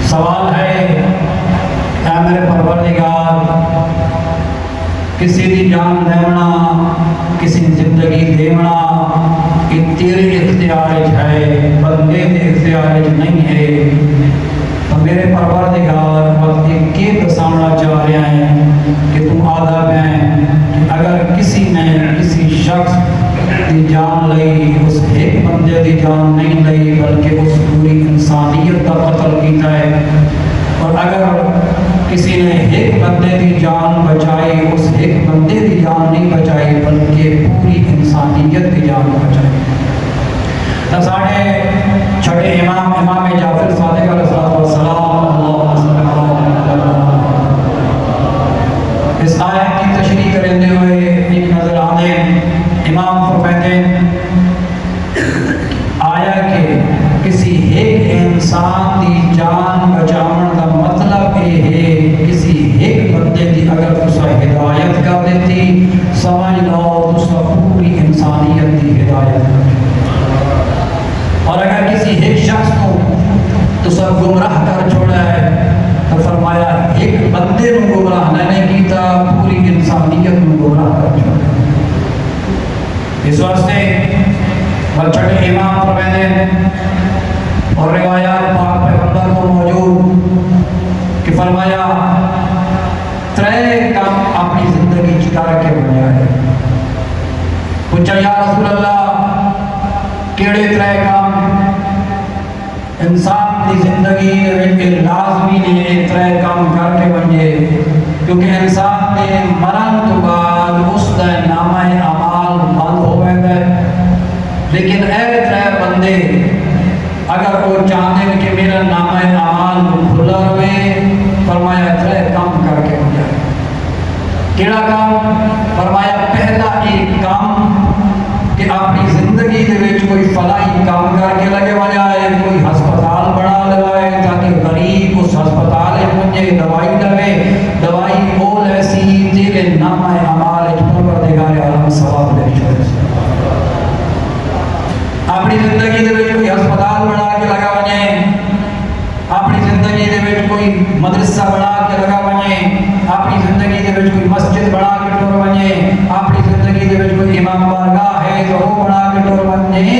سوال ہے اے میرے پروردگار، کسی دی جان دینا، کسی زندگی دینا یہ تیرے اختیار ہے، بندے کے اختیار نہیں ہے۔ تو میرے پروردگار وقت یہ دسانا چاہ رہے ہیں کہ تم آدھا ہے کہ اگر کسی نے کسی شخص دی جان لئی، اس ایک بندے دی جان نہیں لئی بلکہ اس پوری انسانیت کا قتل کیتا ہے، اور اگر کسی نے ایک بندے دی جان بچائی، اس ایک بندے دی جان نہیں بچائی بلکہ پوری انسانیت کی جان بچائی۔ تو ساڑھے چھٹے امام جعفر صادق علیہ السلام اس آیت کی تشریح کرتے ہوئے ایک نظر آنے امام فرماتے ہیں آیا کہ کسی ایک انسان دی جان بچاؤن کا مطلب یہ ہے کسی ایک بندے دی اگر تسا ہدایت کر دیتی، سمجھ لو تسا پوری انسانیت دی ہدایت کر دیتی، اور اگر کسی ایک شخص کو تسا گمراہ کر چھوڑا ہے تو فرمایا ایک بندے کو گمراہ نہیں کیتا، پوری انسانیت کو گمراہ کر چھوڑا۔ اس واسطے چھٹے امام فرماتے ہیں اور روایات پاک پیغمبر کو موجود کہ فرمایا ترے کام اپنی زندگی چکار کے بنیا ہے۔ پوچھا یا رسول اللہ کیڑے ترے کام؟ انسان کی زندگی میں لازمی نے ترے کام کر کے بنجے، کیونکہ انسان نے مرن تو بعد اس کا نامہ اعمال بند ہو گئے، لیکن اے ترے بندے اگر وہ چاہتے ہیں کہ میرا نامہ اعمال کھلا ہوئے، فرمایا ترے کام کر کے ہو جائے۔ کیڑا کام؟ فرمایا پہلا ایک کام کہ اپنی زندگی دے وچ کوئی فلاحی کام کر کے لگے وجائے، کوئی ہسپتال بنا لگائے تاکہ غریب اس ہسپتال پہنچے، دوائی لگے، دوائی بول ایسی تیرے نامہ اعمال پروردگار عالم ثواب دے چھوڑے۔ اپنی زندگی دے وچ کوئی ہسپتال بنا کے لگا وجے، اپنی زندگی دے وچ کوئی مدرسہ بنا کے لگا وجے، اپنی زندگی دے وچ کوئی مسجد بنا کے ٹور وجے، اپنی زندگی دے وچ کوئی امام بارگاہ ہے تو وہ بنا کے ٹور وجے،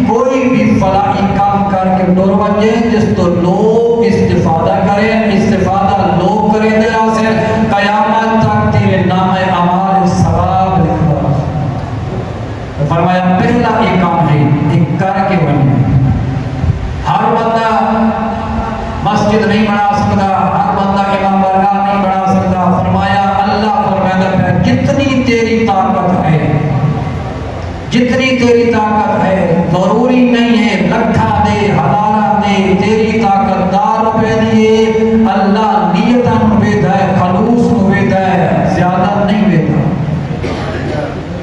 کوئی بھی فلاحی کام کر کے ٹور وجے جس تو لوگ استفادہ کریں، استفادہ لوگ کریں دے آسر قیامت تک تیرے نام اعمال ثواب لکھتا۔ فرمایا پہلا ایک کام ہے ایک کر کے بنے۔ ہر بندہ مسجد نہیں بنا سکتا، ہر بندہ امام بارگاہ نہیں بنا سکتا۔ فرمایا اللہ فرماتا ہے جتنی تیری طاقت ہے، جتنی تیری طاقت ہے، ضروری نہیں ہے لکھا دے ہزارہ دے، تیری طاقت 10 روپے دیے، اللہ نیتاً ویدہ ہے، خلوص ویدہ ہے، زیادہ نہیں ویدہ۔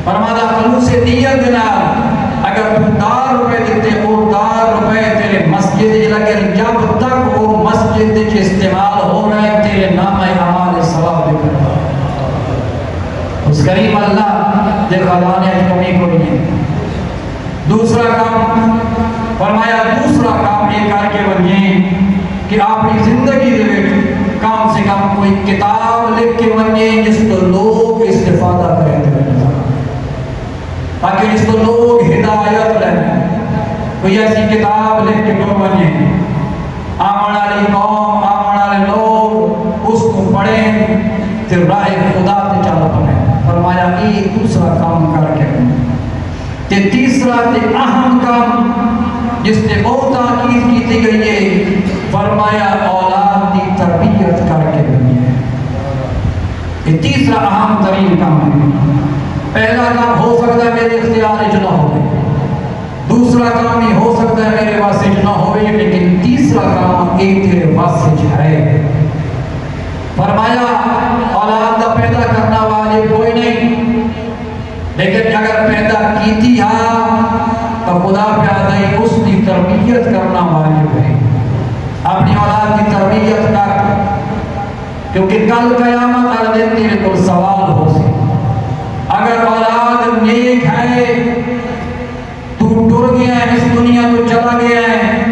فرماتا خلوص نیت دینا، اگر تو 10 روپے دیتے وہ 10 روپے تیرے مسجد لگے، جب تک وہ مسجد کے استعمال ہو رہے تیرے نام اعمال ثواب لکھ رہا۔ اس کریم اللہ دے خزانے کمی کو نہیں۔ دوسرا کام فرمایا دوسرا کام یہ کر کے بنیے کہ اپنی زندگی دے کم سے کم کوئی کتاب لکھ کے بنیے جس کو لوگ استفادہ کریں تاکہ جس کو لوگ ہدایت لیں۔ کوئی ایسی کتاب لکھ کے تو بنیے آمن والی قوم، آمن والے لوگ اس کو پڑھیں پھر راہ خدا تے چل پڑیں۔ فرمایا یہ دوسرا کام کر کے تے تیسرا تے اہم کام جس نے بہت تاکید کی گئی ہے، فرمایا اولاد کی تربیت کر کے بنیے۔ یہ تیسرا اہم ترین کام ہے۔ پہلا کام ہو سکتا ہے میرے اختیار اچ نہ ہو، دوسرا کام یہ ہو سکتا ہے میرے واسطے نہ ہوئے، لیکن تیسرا کام ایک تیرے واسطے ہے۔ فرمایا اولاد کا پیدا کرنا واجب کوئی نہیں، لیکن اگر پیدا کیتی ہے تو خدا پیدا ہی اس کی تربیت کرنا واجب ہے۔ اپنی اولاد کی تربیت کر، کیونکہ کل قیامت والے دن تیرے کو سوال ہو سی۔ اگر اولاد نیک ہے تو ٹر گیا ہے، اس دنیا کو چلا گیا ہے،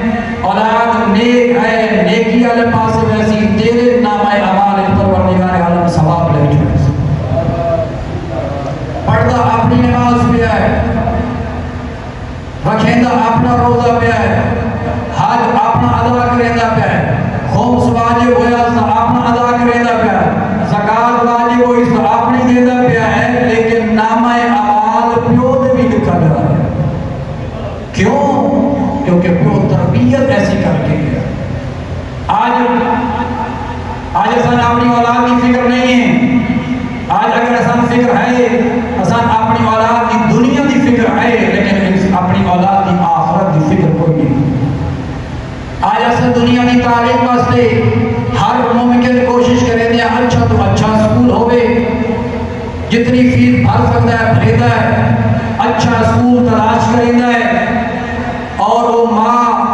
اولاد نیک ہے، نیکیاں والے پاس ویسی تیرے نام اعمال پروردگار عالم ثواب لے چھوڑے پردہ اپنی نماز پہ ہے رکھیندہ اپنا روزہ پہ ہے حج اپنا ادا کریندہ پہ ہے خمس واجب ہویا سا اپنا ادا کریندہ پہ ہے زکاة واجب ہوئی سا اپنی دیندہ پہ ہے لیکن نام اعمال پیو دے بھی لکھا گیا ہے کیوں؟ کیونکہ پیو تربیت ایسی کر کے گیا آج اسان اپنی اولاد کی فکر نہیں ہے آج اگر اسان فکر ہے اسان اپنی اولاد کی دنیا کی فکر ہے لیکن اپنی اولاد کی آخرت کی فکر کوئی نہیں آج اسان دنیا کی تعلیم واسطے ہر ممکن کوشش کریں دیا اچھا تو اچھا سکول ہوئے جتنی فیس بھر سکتا ہے بھریدہ ہے اچھا سکول تلاش کریں ہے اور وہ ماں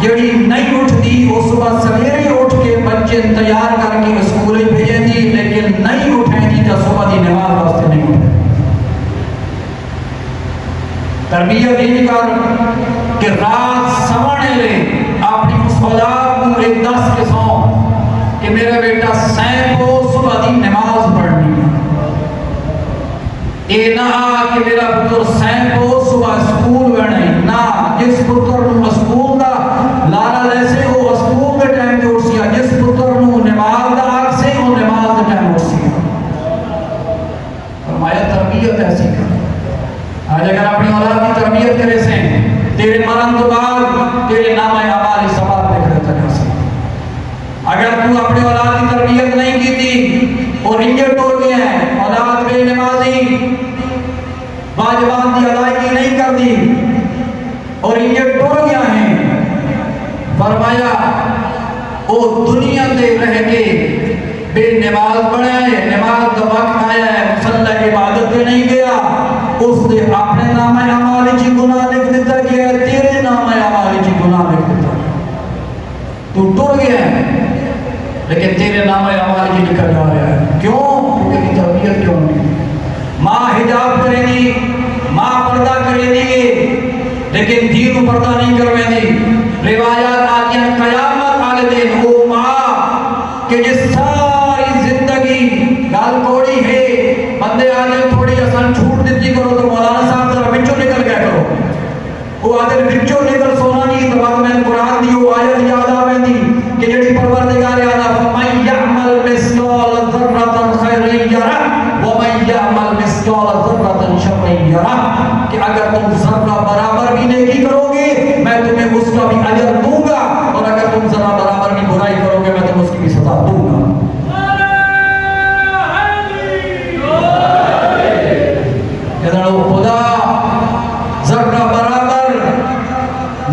جڑی نہیں اٹھتی وہ صبح سویرے اٹھ کے بچے تیار کر کے اسکول بھیجیں دی لیکن نہیں اٹھیں دی تو صبح دی نماز واسطے نہیں اٹھیں تربیت یہ کر کہ رات سوانے لے اپنی اس اولاد کو ایک 10 کے سو کہ میرا بیٹا سین کو صبح دی نماز پڑھنی ہے اے نہ کہ میرا پتر سین کو صبح اسکول بڑھنے نہ جس پتر نو اسکول دا لارا لیسے وہ اسکول کے ٹائم دے اٹھسیا جس پتر نو نماز دا آگ سے وہ نماز دا ٹائم اٹھسیا فرمایا تربیت ایسی کر آج اگر اپنی اولاد کی تربیت کرے سے تیرے مرن تو بعد تیرے نام اعمال ثواب پہ کرتا کر سے اگر تو اپنی اولاد کی تربیت نہیں کی تھی اور انجر توڑ گیا ہے اولاد بے نمازی واجبات دی ادائیگی نہیں کر دی اور انجر توڑ گیا ہے فرمایا وہ دنیا دے رہ کے بے نماز پڑھا ہے نماز کا وقت آیا ہے مسلح عبادت دے نہیں گیا اس نے اپنے نام اعمال کی گناہ لکھ دیتا گیا ہے تیرے نام اعمال کی گناہ لکھ دیتا تو ٹوڑ گیا ہے لیکن تیرے نام اعمال کی لکھا جا رہا ہے کیوں؟ کیونکہ تربیت کیوں نہیں ماں حجاب کرے دی ماں پردہ کرے دی لیکن دین پردہ نہیں کروے دی روایات آتی ہیں قیامت آلے دن وہ ماں کہ جس ساری زندگی گال کوڑی ہے بندے آنے تھوڑی آسان چھوٹ دیتی کرو تو مولانا صاحب ذرا بچوں نکل گیا کرو وہ آدھر بچوں نکل سونا نہیں تو بعد میں قرآن دی وہ آیت یاد آویں دی کہ جڑی پروردگار یاد آ فَمَنْ يَعْمَلْ مِثْقَالَ ذَرَّةٍ خَيْرًا يَرَهُ وَمَنْ يَعْمَلْ مِثْقَالَ ذَرَّةٍ شَرًّا يَرَهُ کہ اگر تم ذرہ برابر بھی نیکی کرو گے میں تمہیں اس کا بھی اجر دوں گا اور اگر تم ذرہ برابر بھی برائی کرو گے میں تمہیں اس کی بھی سزا دوں گا خدا ذرہ برابر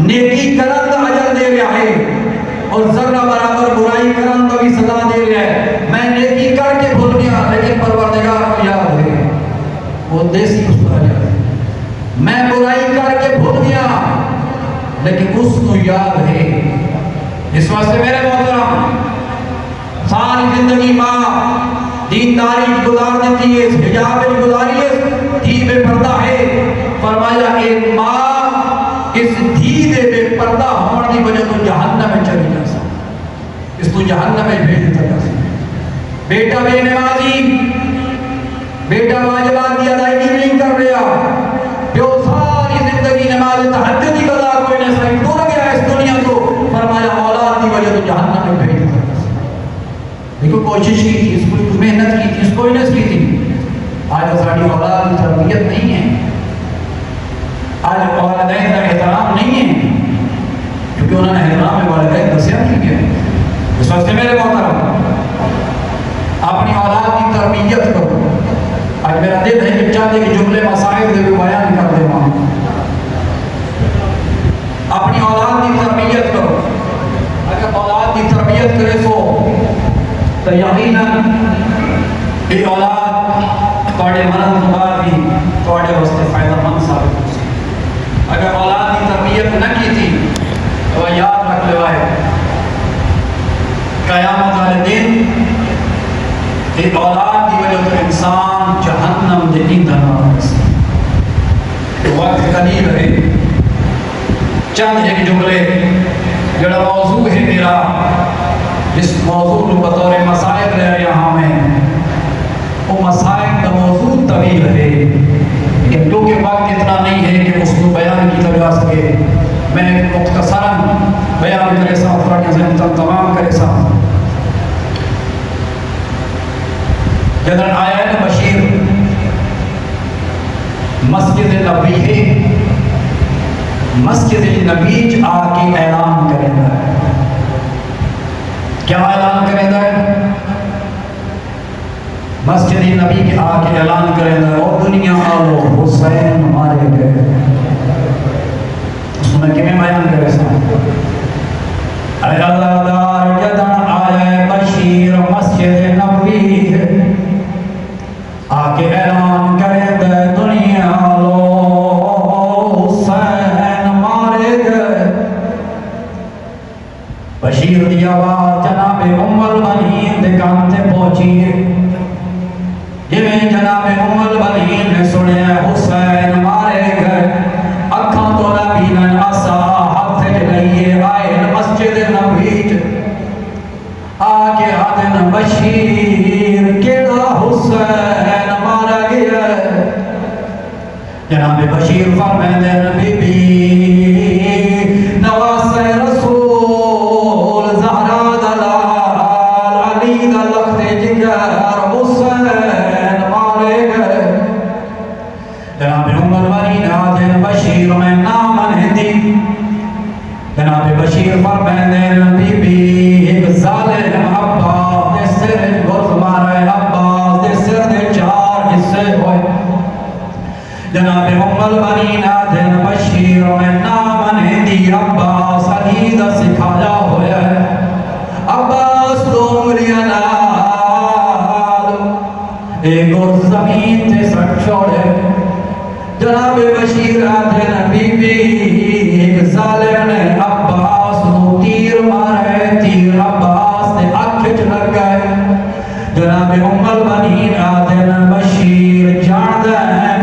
نیکی کرن کا اجر دے رہا ہے اور ذرہ برابر برائی کرن کا بھی سزا دے رہا ہے میں نیکی کر کے بھول گیا لیکن پروردگار کو یاد ہے وہ دیسی اصول ہے میں برائی کر کے بھول گیا لیکن اس کو یاد ہے اس واسطے میرے محترم ساری زندگی ماں دینداری گزار دیتی ہے حجاب گزاری ہے دھی بے پردہ ہے فرمایا ایک ماں اس دھی دے بے پردہ ہونے کی وجہ تو جہنم میں چلی جا سکتی اس کو جہنم میں بھیج دیتا جا سکتی بیٹا بے نمازی بیٹا واجبات کی ادائیگی نہیں کر رہا جو ساری زندگی نماز تہجد کی قضا کوئی نہ صحیح ٹوٹ گیا اس دنیا کو فرمایا اولاد کی وجہ تو جہنم میں بھیج دیتا جا سکتی دیکھو کوشش کی تھی اس کو محنت کی تھی اس کو محنت کی تھی آج ہماری اولاد کی تربیت نہیں ہے آج والدین کا احترام نہیں ہے کیونکہ انہوں نے احترام والدین دسیا نہیں کیا اس واسطے میرے محترم اپنی اولاد کی تربیت کرو آج میرا دل ہے کہ چاہتے کہ جملے مسائل دے کو بیان کر دے وہاں اپنی اولاد کی تربیت کرو اگر اولاد کی تربیت کرے تو یقیناً یہ اولاد توڑے مرد بعد بھی توڑے واسطے فائدہ مند ثابت ہو سکے اگر اولاد کی تربیت نہ کی تھی تو یاد رکھ لے ہے قیامت والے دن یہ اولاد کی وجہ سے انسان جہنم دے ایندھن وقت قلیل ہے چند ایک جملے جڑا موضوع ہے میرا، جس موضوع کو بطور مسائل لے یہاں میں، وہ مسائل کا موضوع طویل ہے، لیکن کیونکہ وقت اتنا نہیں ہے کہ اس کو بیان کیا جا سکے، میں مختصراً بیان کرے سا فرق ذہن تمام کرے سا۔ جدر آیا نا بشیر مسجد نبی ہے، مسجد نبی آ کے اعلان کرے گا، کیا اعلان کرے گا؟ مسجد نبی کے آ کے اعلان کرے گا، اور دنیا آلو حسین مارے گئے۔ اس میں کیوں بیان کرے سا؟ اللہ جدر آیا بشیر مسجد نبی آ کے اعلان کرے گا، دنیا آلو بشیر دی آواز جناب ام البنین دے کان تے پہنچی ہے، جویں جناب ام البنین نے سنیا حسین مارے گئے، اکھاں تو نبینن عصا ہاتھ لئیے آئے مسجد نبی آگے آدن بشیر کیڑا حسین مارا گیا۔ جناب بشیر فرمائے بی بی نواز رسول زہرا دلال علی دلخت جگر حسین مارے گئے۔ جناب عمر بنی ناظر بشیر میں نام ہندی، جناب بشیر فرمائے بی بی ایک ظالم عباس دے سر گرد مارے، عباس دے سر دے چار حصے ہوئے۔ جناب ام البنین آدھن بشیر میں نام ہندی عباس علی دا سکھایا ہویا ہے، عباس دونگلیاں نال ایک اور زمین تے سک چھوڑے۔ جناب بشیر آدھن بی بی ایک ظالم نے عباس نو تیر مارے، تیر عباس نے اکھچ لگ گئے۔ جناب ام البنین آدھن بشیر جان دے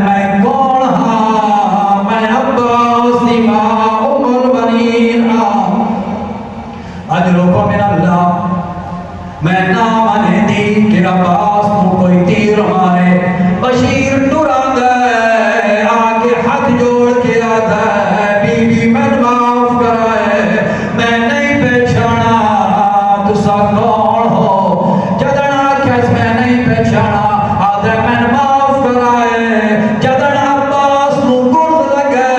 میں کون ہاں، میں عباس دی ماں ام البنین ہاں، اجرکم من اللہ، میں نام ہندی کہ عباس کو کوئی تیر مارے۔ بشیر ٹرا دے آگے ہاتھ جوڑ کے آتا ہے، بی بی میں معاف کرائے، میں نہیں پہچانا تسا کون ہو۔ جدنا کیس میں نہیں پہچانا آدھے میں معاف کرائے۔ جدنا عباس نو گرد لگے،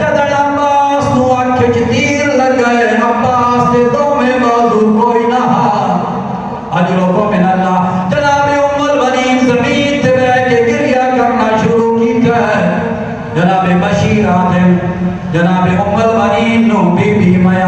جدنا عباس نو آنکھ تیر لگے، عباس دے دو میں بازو کوئی نہ اجرکم من اللہ۔ جناب ام البنین زمین تے بیٹھ کے گریہ کرنا شروع کیتا ہے۔ جناب بشیر آدم جناب ام البنین نو بی بی میں